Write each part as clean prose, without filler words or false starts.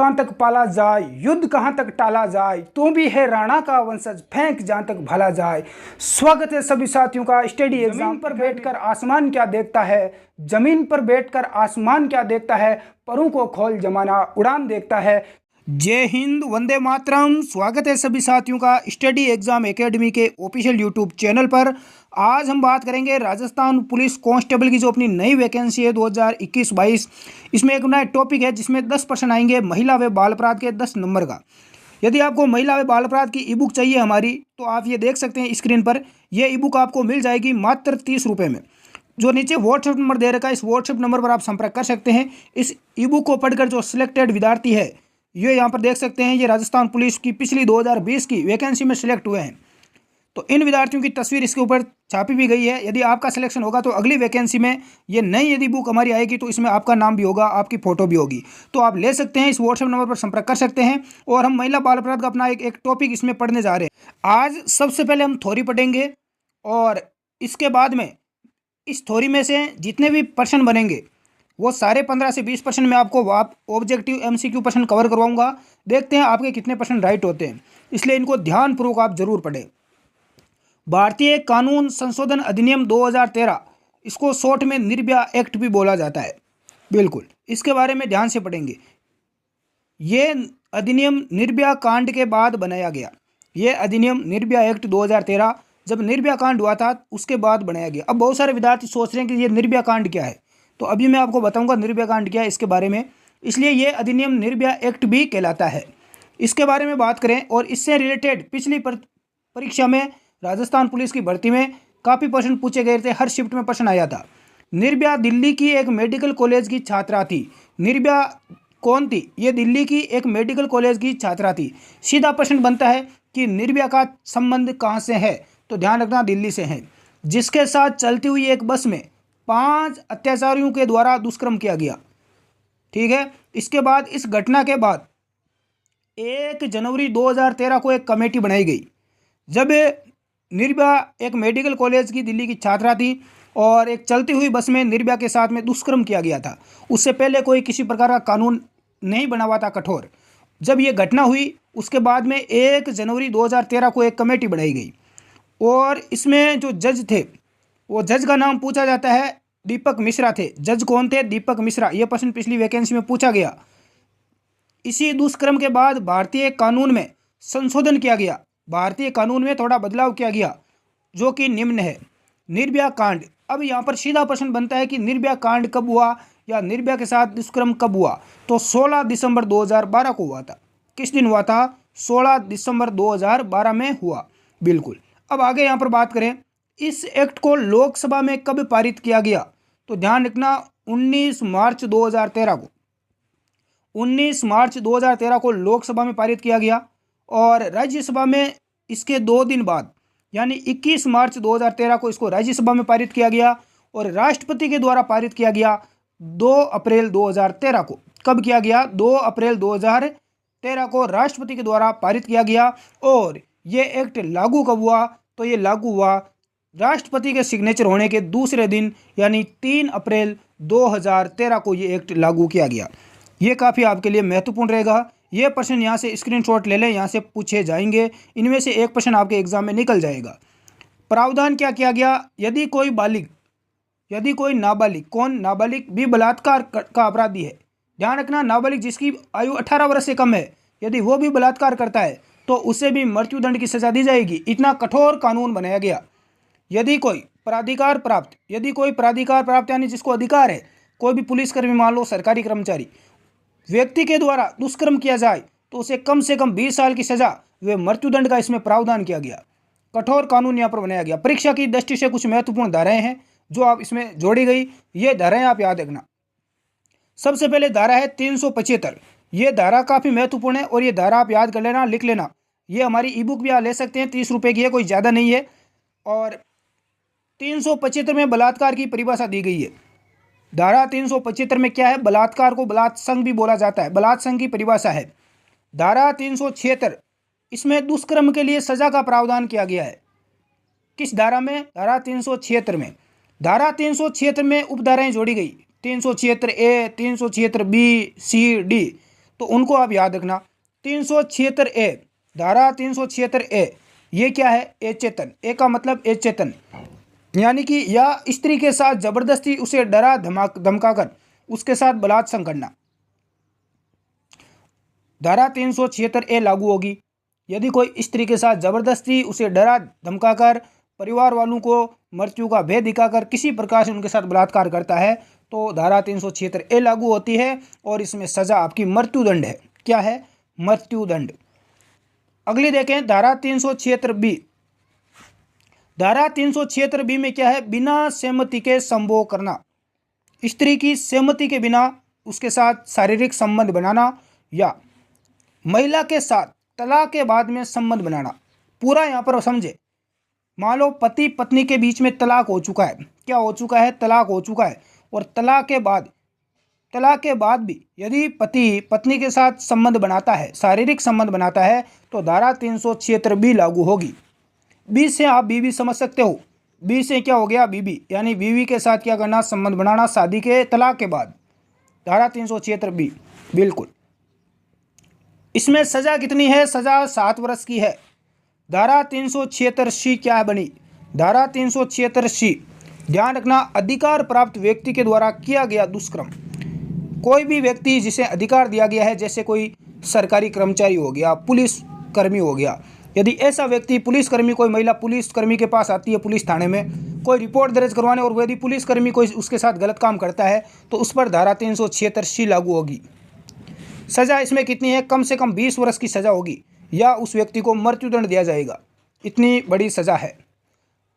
कहाँ तक पाला जाए, युद्ध कहाँ तक टाला जाए, तू भी है राणा का वंशज, फेंक जहाँ तक भला जाए। स्वागत है सभी साथियों का। स्टडी एग्जाम पर बैठकर आसमान क्या देखता है, जमीन पर बैठकर आसमान क्या देखता है, परों को खोल जमाना उड़ान देखता है। जय हिंद, वंदे मातरम। स्वागत है सभी साथियों का स्टडी एग्जाम एकेडमी के ऑफिशियल यूट्यूब चैनल पर। आज हम बात करेंगे राजस्थान पुलिस कांस्टेबल की जो अपनी नई वैकेंसी है 2021-22। इसमें एक नया टॉपिक है जिसमें 10 प्रश्न आएंगे महिला व बाल अपराध के 10 नंबर का। यदि आपको महिला व बाल अपराध की ई बुक चाहिए हमारी, तो आप ये देख सकते हैं स्क्रीन पर। यह ई बुक आपको मिल जाएगी मात्र 30 रुपये में। जो नीचे व्हाट्सएप नंबर दे रखा है, इस व्हाट्सएप नंबर पर आप संपर्क कर सकते हैं। इस ई बुक को पढ़कर जो सिलेक्टेड विद्यार्थी है, ये यहाँ पर देख सकते हैं, ये राजस्थान पुलिस की पिछली 2020 की वैकेंसी में सिलेक्ट हुए हैं। तो इन विद्यार्थियों की तस्वीर इसके ऊपर छापी भी गई है। यदि आपका सिलेक्शन होगा तो अगली वैकेंसी में ये नई यदि बुक हमारी आएगी तो इसमें आपका नाम भी होगा, आपकी फ़ोटो भी होगी। तो आप ले सकते हैं, इस व्हाट्सएप नंबर पर संपर्क कर सकते हैं। और हम महिला बाल अपराध का अपना एक टॉपिक इसमें पढ़ने जा रहे हैं। आज सबसे पहले हम थ्योरी पढ़ेंगे और इसके बाद में इस थ्योरी में से जितने भी प्रश्न बनेंगे वो सारे 15 से 20 प्रश्न मैं आपको ऑब्जेक्टिव MCQ प्रश्न कवर करवाऊंगा। देखते हैं आपके कितने प्रश्न राइट होते हैं, इसलिए इनको ध्यानपूर्वक आप जरूर पढ़ें। भारतीय कानून संशोधन अधिनियम 2013, इसको शॉर्ट में निर्भया एक्ट भी बोला जाता है। बिल्कुल, इसके बारे में ध्यान से पढ़ेंगे। ये अधिनियम निर्भया कांड के बाद बनाया गया। ये अधिनियम निर्भया एक्ट 2013 जब निर्भया कांड हुआ था उसके बाद बनाया गया। अब बहुत सारे विद्यार्थी सोच रहे हैं कि ये निर्भया कांड क्या है, तो अभी मैं आपको बताऊंगा निर्भया कांड क्या है इसके बारे में। इसलिए ये अधिनियम निर्भया एक्ट भी कहलाता है। इसके बारे में बात करें और इससे रिलेटेड पिछली परीक्षा में राजस्थान पुलिस की भर्ती में काफ़ी प्रश्न पूछे गए थे। हर शिफ्ट में प्रश्न आया था। निर्भया दिल्ली की एक मेडिकल कॉलेज की छात्रा थी। निर्भया कौन थी? ये दिल्ली की एक मेडिकल कॉलेज की छात्रा थी। सीधा प्रश्न बनता है कि निर्भया का संबंध कहाँ से है, तो ध्यान रखना दिल्ली से है। जिसके साथ चलती हुई एक बस में 5 अत्याचारियों के द्वारा दुष्कर्म किया गया। ठीक है। इसके बाद इस घटना के बाद 1 जनवरी 2013 को एक कमेटी बनाई गई। जब निर्भया एक मेडिकल कॉलेज की दिल्ली की छात्रा थी और एक चलती हुई बस में निर्भया के साथ में दुष्कर्म किया गया था। उससे पहले कोई किसी प्रकार का कानून नहीं बना हुआ था कठोर। जब ये घटना हुई उसके बाद में 1 जनवरी 2013 को एक कमेटी बनाई गई और इसमें जो जज थे, वो जज का नाम पूछा जाता है दीपक मिश्रा थे। जज कौन थे? दीपक मिश्रा। यह प्रश्न पिछली वैकेंसी में पूछा गया। इसी दुष्कर्म के बाद भारतीय कानून में संशोधन किया गया। भारतीय कानून में थोड़ा बदलाव किया गया जो कि निम्न है। निर्भया कांड। अब यहाँ पर सीधा प्रश्न बनता है कि निर्भया कांड कब हुआ या निर्भया के साथ दुष्कर्म कब हुआ, तो 16 दिसंबर 2012 को हुआ था। किस दिन हुआ था? 16 दिसंबर 2012 में हुआ। बिल्कुल। अब आगे यहाँ पर बात करें, इस एक्ट को लोकसभा में कब पारित किया गया, तो ध्यान रखना 19 मार्च 2013 को। 19 मार्च 2013 को लोकसभा में पारित किया गया और राज्यसभा में इसके 2 दिन बाद यानी 21 मार्च 2013 को इसको राज्यसभा में पारित किया गया और राष्ट्रपति के द्वारा पारित किया गया 2 अप्रैल 2013 को। कब किया गया? 2 अप्रैल 2013 को राष्ट्रपति के द्वारा पारित किया गया। और ये एक्ट लागू कब हुआ, तो ये लागू हुआ राष्ट्रपति के सिग्नेचर होने के दूसरे दिन यानी 3 अप्रैल 2013 को ये एक्ट लागू किया गया। ये काफ़ी आपके लिए महत्वपूर्ण रहेगा। ये प्रश्न यहाँ से स्क्रीनशॉट ले लें, यहाँ से पूछे जाएंगे। इनमें से एक प्रश्न आपके एग्जाम में निकल जाएगा। प्रावधान क्या किया गया? यदि कोई बालिग, यदि कोई नाबालिग, कौन? नाबालिग भी बलात्कार का अपराधी है। ध्यान रखना, नाबालिग जिसकी आयु 18 वर्ष से कम है, यदि वो भी बलात्कार करता है तो उसे भी मृत्युदंड की सजा दी जाएगी। इतना कठोर कानून बनाया गया। यदि कोई प्राधिकार प्राप्त, यदि कोई प्राधिकार प्राप्त यानी जिसको अधिकार है, कोई भी पुलिसकर्मी मान लो, सरकारी कर्मचारी, व्यक्ति के द्वारा दुष्कर्म किया जाए तो उसे कम से कम 20 साल की सजा व मृत्युदंड का इसमें प्रावधान किया गया। कठोर कानून यहाँ पर बनाया गया। परीक्षा की दृष्टि से कुछ महत्वपूर्ण धाराएं हैं जो आप इसमें जोड़ी गई। ये धाराएं आप याद रखना। सबसे पहले धारा है 375। ये धारा काफ़ी महत्वपूर्ण है और ये धारा आप याद कर लेना, लिख लेना। ये हमारी ई बुक भी आप ले सकते हैं, 30 रुपये की है, कोई ज़्यादा नहीं है। और 375 में बलात्कार की परिभाषा दी गई है। धारा 375 में क्या है? बलात्कार को बलात्संग भी बोला जाता है। बलात्संग की परिभाषा है। धारा 376, इसमें दुष्कर्म के लिए सजा का प्रावधान किया गया है। किस धारा में? धारा 376 में। धारा 376 में उपधाराएं जोड़ी गई, 376A, 376B, C, D। तो उनको आप याद रखना। 376A, धारा 376A, ये क्या है? अचेतन। ए का मतलब अचेतन, यानी कि या स्त्री के साथ जबरदस्ती उसे डरा धमकाकर उसके साथ बलात्संग करना। धारा 376A लागू होगी यदि कोई स्त्री के साथ जबरदस्ती उसे डरा धमकाकर परिवार वालों को मृत्यु का भय दिखाकर किसी प्रकार से उनके साथ बलात्कार करता है तो धारा 376A लागू होती है और इसमें सजा आपकी मृत्युदंड है। क्या है? मृत्युदंड। अगली देखें धारा 376B। धारा 376B में क्या है? बिना सहमति के संभोग करना। स्त्री की सहमति के बिना उसके साथ शारीरिक संबंध बनाना या महिला के साथ तलाक के बाद में संबंध बनाना। पूरा यहाँ पर समझे, मान लो पति पत्नी के बीच में तलाक हो चुका है। क्या हो चुका है? तलाक हो चुका है। और तलाक के बाद भी यदि पति पत्नी के साथ संबंध बनाता है, शारीरिक संबंध बनाता है, तो धारा 376B लागू होगी। बी से आप बीवी समझ सकते हो। बी से क्या हो गया? बीवी, यानी बीवी के साथ क्या करना? संबंध बनाना शादी के तलाक के बाद। धारा 376B बिल्कुल। इसमें सजा कितनी है? सजा 7 वर्ष की है। धारा 376C क्या बनी? धारा 376C, ध्यान रखना, अधिकार प्राप्त व्यक्ति के द्वारा किया गया दुष्कर्म। कोई भी व्यक्ति जिसे अधिकार दिया गया है, जैसे कोई सरकारी कर्मचारी हो गया, पुलिस कर्मी हो गया, यदि ऐसा व्यक्ति पुलिसकर्मी, कोई महिला पुलिसकर्मी के पास आती है पुलिस थाने में कोई रिपोर्ट दर्ज करवाने, और यदि पुलिसकर्मी कोई उसके साथ गलत काम करता है तो उस पर धारा 376C लागू होगी। सज़ा इसमें कितनी है? कम से कम 20 वर्ष की सज़ा होगी या उस व्यक्ति को मृत्युदंड दिया जाएगा। इतनी बड़ी सज़ा है।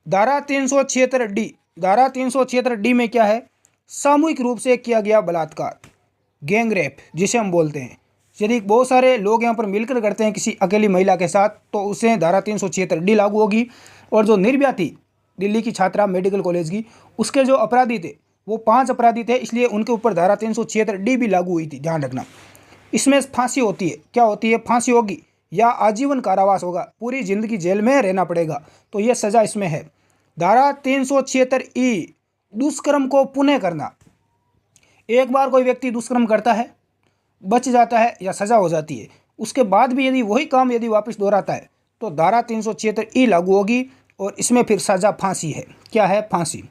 धारा 376D, धारा 376D में क्या है? सामूहिक रूप से किया गया बलात्कार, गैंग रेप जिसे हम बोलते हैं। यदि बहुत सारे लोग यहाँ पर मिलकर करते हैं किसी अकेली महिला के साथ तो उसे धारा 376D लागू होगी। और जो निर्भया थी, दिल्ली की छात्रा मेडिकल कॉलेज की, उसके जो अपराधी थे वो 5 अपराधी थे, इसलिए उनके ऊपर धारा 376D भी लागू हुई थी। ध्यान रखना। इसमें फांसी होती है। क्या होती है? फांसी होगी या आजीवन कारावास होगा, पूरी जिंदगी जेल में रहना पड़ेगा। तो यह सज़ा इसमें है। धारा 376E, दुष्कर्म को पुनः करना। एक बार कोई व्यक्ति दुष्कर्म करता है, बच जाता है या सज़ा हो जाती है, उसके बाद भी यदि वही काम यदि वापस दोहराता है तो धारा 376E लागू होगी और इसमें फिर सज़ा फांसी है। क्या है? फांसी।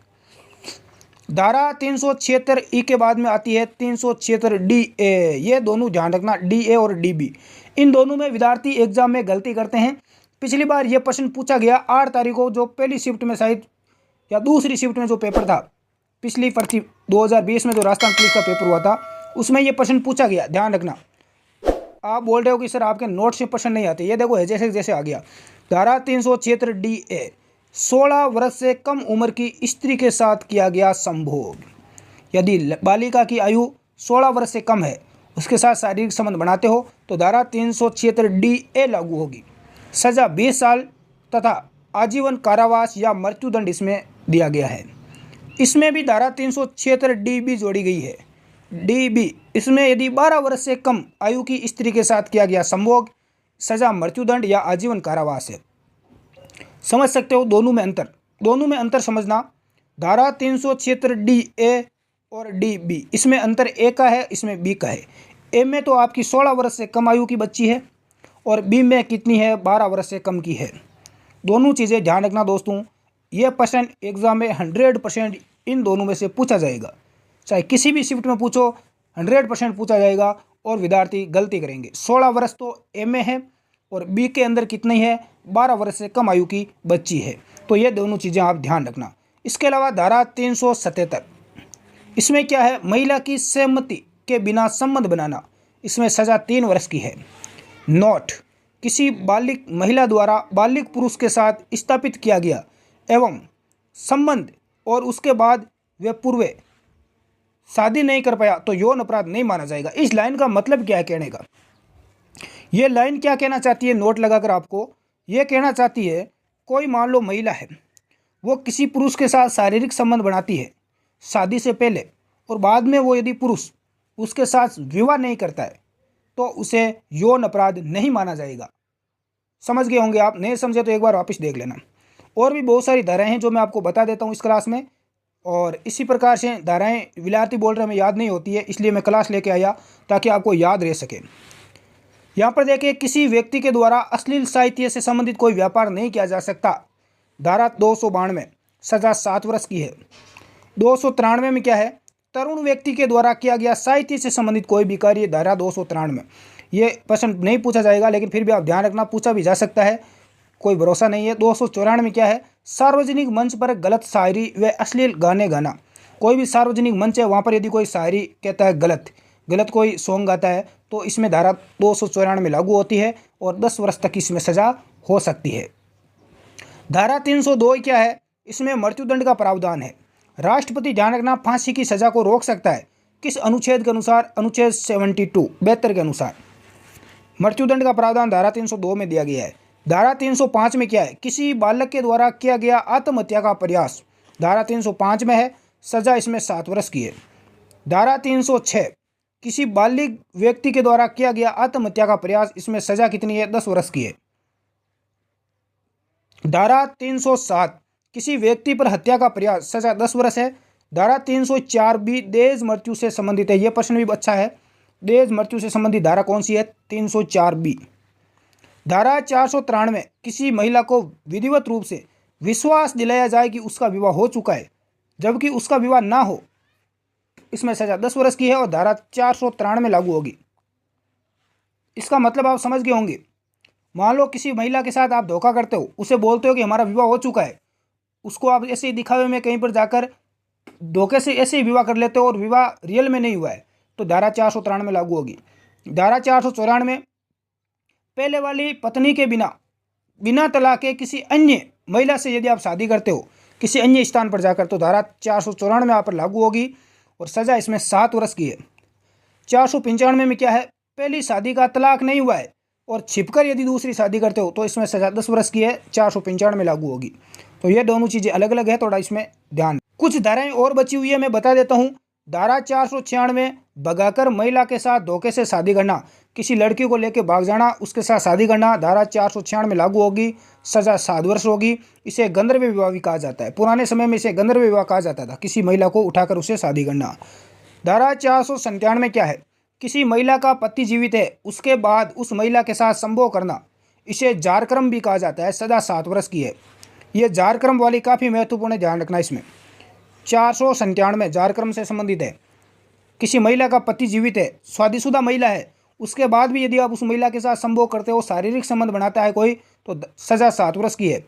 धारा 376E के बाद में आती है 376DA। ये दोनों ध्यान रखना, DA और DB, इन दोनों में विद्यार्थी एग्जाम में गलती करते हैं। पिछली बार ये प्रश्न पूछा गया 8 तारीख को, जो पहली शिफ्ट में शायद या दूसरी शिफ्ट में जो पेपर था, पिछली भर्ती 2020 में जो राजस्थान पुलिस का पेपर हुआ था, उसमें ये प्रश्न पूछा गया। ध्यान रखना। आप बोल रहे हो कि सर आपके नोट्स में प्रश्न नहीं आते, ये देखो है जैसे जैसे आ गया। धारा 376DA, 16 वर्ष से कम उम्र की स्त्री के साथ किया गया संभोग। यदि बालिका की आयु 16 वर्ष से कम है, उसके साथ शारीरिक संबंध बनाते हो तो धारा 376DA लागू होगी। सज़ा 20 साल तथा आजीवन कारावास या मृत्युदंड इसमें दिया गया है। इसमें भी धारा 376DB जोड़ी गई है। DB, इसमें यदि 12 वर्ष से कम आयु की स्त्री के साथ किया गया संभोग, सज़ा मृत्युदंड या आजीवन कारावास है। समझ सकते हो दोनों में अंतर समझना। धारा 376DA और DB, इसमें अंतर ए का है, इसमें बी का है। ए में तो आपकी 16 वर्ष से कम आयु की बच्ची है और बी में कितनी है? 12 वर्ष से कम की है। दोनों चीज़ें ध्यान रखना दोस्तों। यह प्रश्न एग्जाम में 100% इन दोनों में से पूछा जाएगा, चाहे किसी भी शिफ्ट में पूछो, 100% पूछा जाएगा और विद्यार्थी गलती करेंगे। 16 वर्ष तो ए में है और बी के अंदर कितनी है? 12 वर्ष से कम आयु की बच्ची है। तो ये दोनों चीज़ें आप ध्यान रखना। इसके अलावा धारा 377, इसमें क्या है? महिला की सहमति के बिना संबंध बनाना। इसमें सज़ा 3 वर्ष की है। नोट, किसी बालिग महिला द्वारा बालिग पुरुष के साथ स्थापित किया गया एवं संबंध और उसके बाद वे पूर्व शादी नहीं कर पाया तो यौन अपराध नहीं माना जाएगा। इस लाइन का मतलब क्या है कहने का? ये लाइन क्या कहना चाहती है? नोट लगाकर आपको ये कहना चाहती है, कोई मान लो महिला है, वो किसी पुरुष के साथ शारीरिक संबंध बनाती है शादी से पहले, और बाद में वो यदि पुरुष उसके साथ विवाह नहीं करता है तो उसे यौन अपराध नहीं माना जाएगा। समझ गए होंगे आप। नहीं समझे तो एक बार वापस देख लेना। और भी बहुत सारी धाराएं हैं जो मैं आपको बता देता हूँ इस क्लास में। और इसी प्रकार से धाराएं विलायती बोल रहे हमें याद नहीं होती है, इसलिए मैं क्लास लेके आया ताकि आपको याद रह सके। यहाँ पर देखिए, किसी व्यक्ति के द्वारा अश्लील साहित्य से संबंधित कोई व्यापार नहीं किया जा सकता। धारा 292 सजा 7 वर्ष की है। 293 में क्या है, तरुण व्यक्ति के द्वारा किया गया साहित्य से संबंधित कोई भी कार्य। धारा 293 ये प्रश्न नहीं पूछा जाएगा, लेकिन फिर भी आप ध्यान रखना, पूछा भी जा सकता है, कोई भरोसा नहीं है। 294 में क्या है, सार्वजनिक मंच पर गलत शायरी व अश्लील गाने गाना। कोई भी सार्वजनिक मंच है, वहाँ पर यदि कोई शायरी कहता है गलत कोई सॉन्ग गाता है, तो इसमें धारा 294 लागू होती है और 10 वर्ष तक इसमें सजा हो सकती है। धारा 302 क्या है, इसमें मृत्युदंड का प्रावधान है। राष्ट्रपति ध्यान रखना फांसी की सजा को रोक सकता है, किस अनुच्छेद के अनुसार, अनुच्छेद 72 के अनुसार मृत्युदंड का प्रावधान धारा 302 में दिया गया है। धारा 305 में क्या है, किसी बालक के द्वारा किया गया आत्महत्या का प्रयास। धारा 305 में है, सजा इसमें 7 वर्ष की है। धारा 306 किसी बालिग व्यक्ति के द्वारा किया गया आत्महत्या का प्रयास, इसमें सजा कितनी है, 10 वर्ष की है। धारा 307 किसी व्यक्ति पर हत्या का प्रयास, सजा 10 वर्ष है। धारा 304 भी देश मृत्यु से संबंधित है। यह प्रश्न भी अच्छा है, देश मृत्यु से संबंधित धारा कौन सी है, 304 बी। धारा 493 किसी महिला को विधिवत रूप से विश्वास दिलाया जाए कि उसका विवाह हो चुका है जबकि उसका विवाह ना हो, इसमें सजा 10 वर्ष की है और धारा 493 लागू होगी। इसका मतलब आप समझ गए होंगे। मान लो किसी महिला के साथ आप धोखा करते हो, उसे बोलते हो कि हमारा विवाह हो चुका है, उसको आप ऐसे ही दिखावे में कहीं पर जाकर धोखे से ऐसे ही विवाह कर लेते हो और विवाह रियल में नहीं हुआ है, तो धारा 493 लागू होगी। धारा 494 पहले वाली पत्नी के बिना तलाक के किसी अन्य महिला से यदि आप शादी करते हो किसी अन्य स्थान पर जाकर, तो धारा 494 यहाँ पर लागू होगी और सज़ा इसमें 7 वर्ष की है। 495 में क्या है, पहली शादी का तलाक नहीं हुआ है और छिपकर यदि दूसरी शादी करते हो तो इसमें सज़ा 10 वर्ष की है, 495 में लागू होगी। तो ये दोनों चीज़ें अलग अलग है, थोड़ा इसमें ध्यान। कुछ धाराएं और बची हुई है, मैं बता देता हूँ। धारा 496 भगाकर महिला के साथ धोखे से शादी करना, किसी लड़की को लेकर भाग जाना, उसके साथ शादी करना, धारा 496 में लागू होगी, सज़ा 7 वर्ष होगी। इसे गंधर्व विवाह भी कहा जाता है। पुराने समय में इसे गंधर्व विवाह कहा जाता था, किसी महिला को उठाकर उसे शादी करना। धारा 497 क्या है, किसी महिला का पति जीवित है उसके बाद उस महिला के साथ संभोग करना, इसे जारक्रम भी कहा जाता है, सज़ा 7 वर्ष की है। ये जारक्रम वाली काफ़ी महत्वपूर्ण है, ध्यान रखना। इसमें 497 जारक्रम से संबंधित है। किसी महिला का पति जीवित है, शादीशुदा महिला है, उसके बाद भी यदि आप उस महिला के साथ संभोग करते हो, शारीरिक संबंध बनाता है कोई, तो सज़ा 7 वर्ष की है।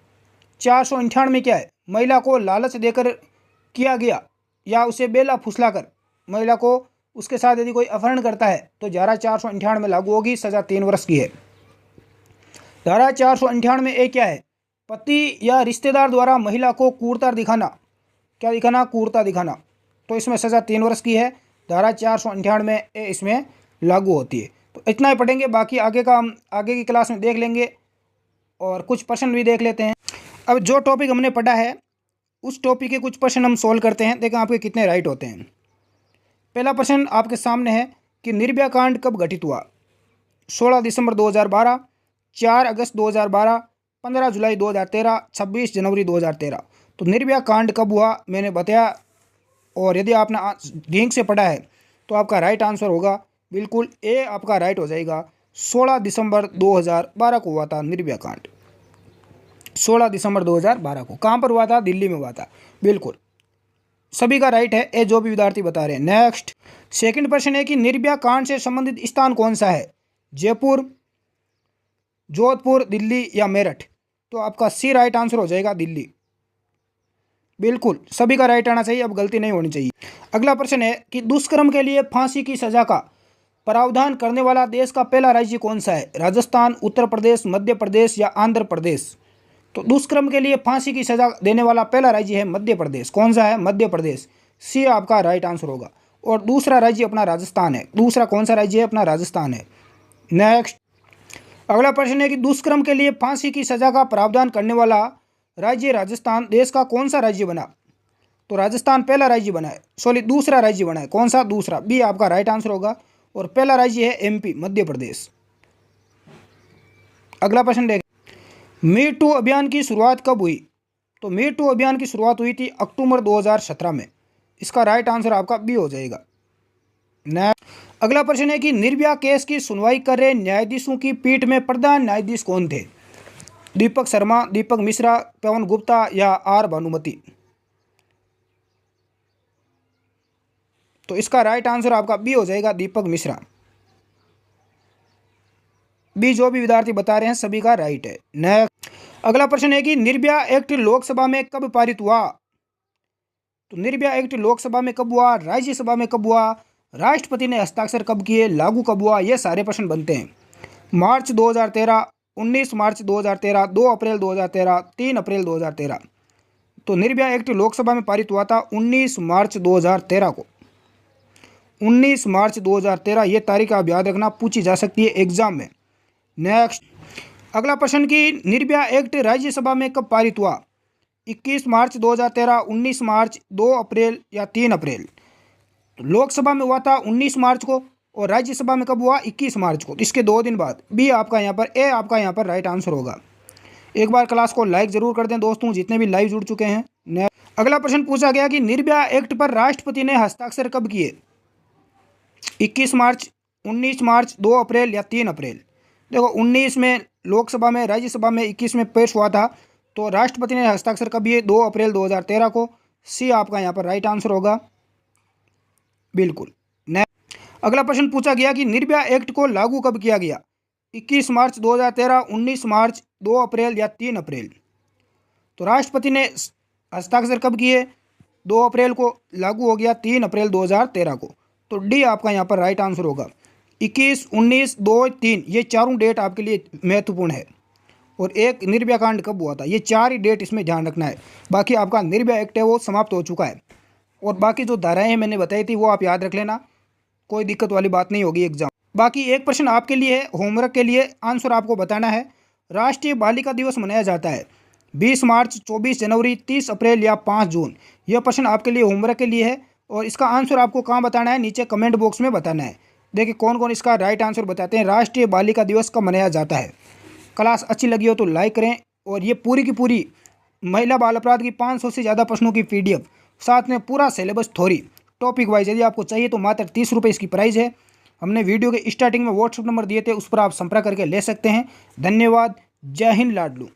498 क्या है, महिला को लालच देकर किया गया या उसे बेला फुसलाकर महिला को उसके साथ यदि कोई अपहरण करता है, तो धारा 498 में लागू होगी, सज़ा 3 वर्ष की है। धारा 498 ए क्या है, पति या रिश्तेदार द्वारा महिला को क्रूरता दिखाना, क्या दिखाना, क्रूरता दिखाना, तो इसमें सज़ा 3 वर्ष की है। धारा 498 ए इसमें लागू होती है। तो इतना ही पढ़ेंगे, बाकी आगे का हम आगे की क्लास में देख लेंगे और कुछ प्रश्न भी देख लेते हैं। अब जो टॉपिक हमने पढ़ा है उस टॉपिक के कुछ प्रश्न हम सोल्व करते हैं, देखें आपके कितने राइट होते हैं। पहला प्रश्न आपके सामने है कि निर्भया कांड कब घटित हुआ। 16 दिसंबर 2012, 4 अगस्त 2012, 15 जुलाई 2013, 26 जनवरी 2013। तो निर्भया कांड कब हुआ मैंने बताया, और यदि आपने ढंग से पढ़ा है तो आपका राइट आंसर होगा बिल्कुल ए, आपका राइट हो जाएगा। 16 दिसंबर 2012 को हुआ था निर्भया कांड। 16 दिसंबर 2012 को कहाँ पर हुआ था, दिल्ली में हुआ था। बिल्कुल सभी का राइट है ए, जो भी विद्यार्थी बता रहे हैं। नेक्स्ट सेकंड प्रश्न है कि निर्भया कांड से संबंधित स्थान कौन सा है, जयपुर, जोधपुर, दिल्ली या मेरठ। तो आपका सी राइट आंसर हो जाएगा दिल्ली। बिल्कुल सभी का राइट आना चाहिए, अब गलती नहीं होनी चाहिए। अगला प्रश्न है कि दुष्कर्म के लिए फांसी की सजा का प्रावधान करने वाला देश का पहला राज्य कौन सा है, राजस्थान, उत्तर प्रदेश, मध्य प्रदेश या आंध्र प्रदेश। तो दुष्कर्म के लिए फांसी की सजा देने वाला पहला राज्य है मध्य प्रदेश। कौन सा है, मध्य प्रदेश। सी आपका राइट आंसर होगा। और दूसरा राज्य अपना राजस्थान है। दूसरा कौन सा राज्य है, अपना राजस्थान है। नेक्स्ट अगला प्रश्न है कि दुष्कर्म के लिए फांसी की सजा का प्रावधान करने वाला राज्य राजस्थान देश का कौन सा राज्य बना। तो राजस्थान पहला राज्य बना है, सॉरी दूसरा राज्य बना है। कौन सा, दूसरा। बी आपका राइट आंसर होगा। और पहला राज्य है एमपी, मध्य प्रदेश। अगला प्रश्न देखें, मी टू अभियान की शुरुआत कब हुई। तो मी टू अभियान की शुरुआत हुई थी अक्टूबर 2017 में। इसका राइट आंसर आपका बी हो जाएगा। नेक्स्ट अगला प्रश्न है कि निर्भया केस की सुनवाई कर रहे न्यायाधीशों की पीठ में प्रधान न्यायाधीश कौन थे? दीपक शर्मा, दीपक मिश्रा, पवन गुप्ता या आर भानुमति? तो इसका राइट आंसर आपका बी हो जाएगा, दीपक मिश्रा। बी जो भी विद्यार्थी बता रहे हैं सभी का राइट है। नेक्स्ट अगला प्रश्न है कि निर्भया एक्ट लोकसभा में कब पारित हुआ? तो निर्भया एक्ट लोकसभा में कब हुआ, राज्यसभा में कब हुआ, राष्ट्रपति ने हस्ताक्षर कब किए, लागू कब हुआ? ये सारे प्रश्न बनते हैं। मार्च 2013, 19 मार्च 2013, 2 अप्रैल 2013, 3 अप्रैल 2013। तो निर्भया एक्ट लोकसभा में पारित हुआ था 19 मार्च 2013 को। 19 मार्च 2013 ये तारीख आप याद रखना, पूछी जा सकती है एग्जाम में। नेक्स्ट अगला प्रश्न कि निर्भया एक्ट राज्यसभा में कब पारित हुआ? 21 मार्च 2013, 19 मार्च, 2 अप्रैल या 3 अप्रैल? लोकसभा में हुआ था 19 मार्च को और राज्यसभा में कब हुआ? 21 मार्च को। इसके 2 दिन बाद। बी आपका यहाँ पर, ए आपका यहाँ पर राइट आंसर होगा। एक बार क्लास को लाइक जरूर कर दें दोस्तों, जितने भी लाइव जुड़ चुके हैं। नेक्स्ट अगला प्रश्न पूछा गया कि निर्भया एक्ट पर राष्ट्रपति ने हस्ताक्षर कब किए? 21 मार्च, 19 मार्च, 2 अप्रैल या 3 अप्रैल? देखो 19 में लोकसभा में, राज्यसभा में 21 में पेश हुआ था, तो राष्ट्रपति ने हस्ताक्षर कब किए? 2 अप्रैल 2013 को। सी आपका यहाँ पर राइट आंसर होगा, बिल्कुल। नेक्स्ट अगला प्रश्न पूछा गया कि निर्भया एक्ट को लागू कब किया गया? 21 मार्च 2013, 19 मार्च, 2 अप्रैल या 3 अप्रैल? तो राष्ट्रपति ने हस्ताक्षर कब किए? 2 अप्रैल को, लागू हो गया 3 अप्रैल 2013 को। तो डी आपका यहाँ पर राइट आंसर होगा। 21, 19, 2, 3 ये चारों डेट आपके लिए महत्वपूर्ण है। और एक निर्भया कांड कब हुआ था, ये 4 ही डेट इसमें ध्यान रखना है। बाकी आपका निर्भया एक्ट है वो समाप्त हो चुका है। और बाकी जो धाराएं हैं मैंने बताई थी वो आप याद रख लेना, कोई दिक्कत वाली बात नहीं होगी एग्जाम। बाकी एक प्रश्न आपके लिए है, होमवर्क के लिए आंसर आपको बताना है। राष्ट्रीय बालिका दिवस मनाया जाता है 20 मार्च, 24 जनवरी, 30 अप्रैल या 5 जून? यह प्रश्न आपके लिए होमवर्क के लिए है और इसका आंसर आपको कहाँ बताना है? नीचे कमेंट बॉक्स में बताना है। देखिए कौन कौन इसका राइट आंसर बताते हैं। राष्ट्रीय बालिका दिवस कब मनाया जाता है? क्लास अच्छी लगी हो तो लाइक करें। और ये पूरी की पूरी महिला बाल अपराध की 500 से ज़्यादा प्रश्नों की PDF, साथ में पूरा सिलेबस थ्योरी टॉपिक वाइज यदि आपको चाहिए तो मात्र 30 रुपये इसकी प्राइस है। हमने वीडियो के स्टार्टिंग में व्हाट्सएप नंबर दिए थे, उस पर आप संपर्क करके ले सकते हैं। धन्यवाद। जय हिंद लाडलू।